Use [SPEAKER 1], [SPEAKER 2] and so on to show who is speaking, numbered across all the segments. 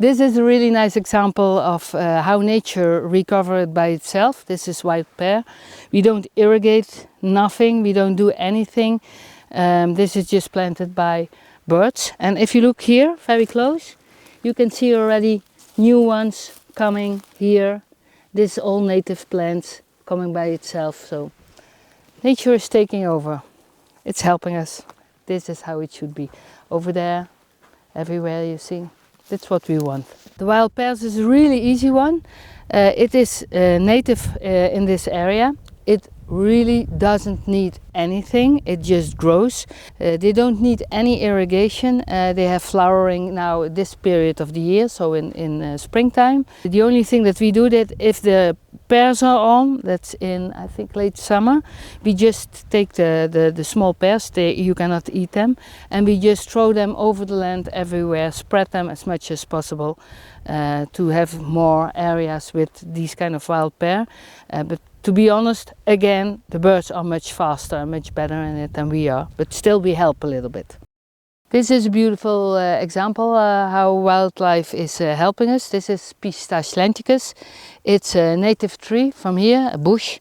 [SPEAKER 1] This is a really nice example of how nature recovered by itself. This is wild pear. We don't irrigate, nothing, we don't do anything. This is just planted by birds. And if you look here very close, you can see already new ones coming here. This is all native plants coming by itself. So nature is taking over. It's helping us. This is how it should be. Over there, everywhere you see. That's what we want. The wild pears is a really easy one. It is native in this area. It really doesn't need anything, it just grows. They don't need any irrigation. They have flowering now this period of the year, so in springtime. The only thing that we do that if the pears are on, that's in I think late summer, we just take the small pears, you cannot eat them, and we just throw them over the land everywhere, spread them as much as possible to have more areas with these kind of wild pear. But to be honest, again, the birds are much faster and much better in it than we are, but still we help a little bit. This is a beautiful example how wildlife is helping us. This is Pistache lenticus. It's a native tree from here, a bush.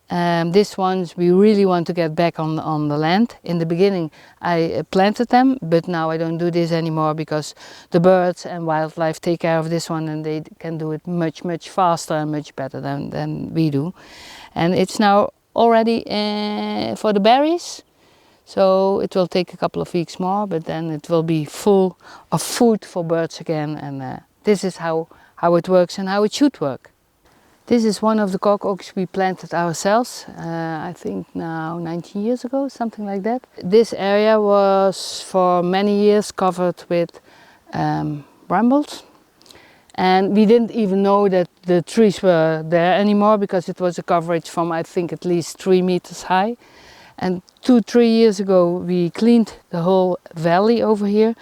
[SPEAKER 1] This ones we really want to get back on the land. In the beginning I planted them, but now I don't do this anymore because the birds and wildlife take care of this one and they can do it much faster and much better than we do. And it's now already for the berries, so it will take a couple of weeks more, but then it will be full of food for birds again. And this is how it works and how it should work. This is one of the cork oaks we planted ourselves, I think now 19 years ago, something like that. This area was for many years covered with brambles. And we didn't even know that the trees were there anymore because it was a coverage from I think at least 3 meters high. And 2-3 years ago we cleaned the whole valley over here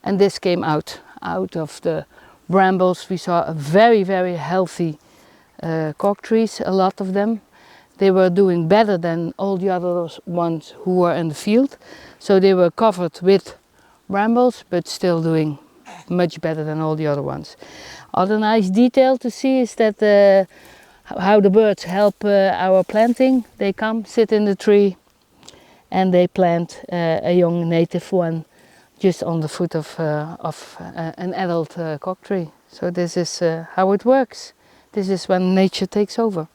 [SPEAKER 1] and this came out of the brambles. We saw a very healthy cork trees, a lot of them. They were doing better than all the other ones who were in the field. So they were covered with brambles, but still doing much better than all the other ones. Other nice detail to see is that how the birds help our planting. They come, sit in the tree, and they plant a young native one just on the foot of an adult cork tree. So this is how it works. This is when nature takes over.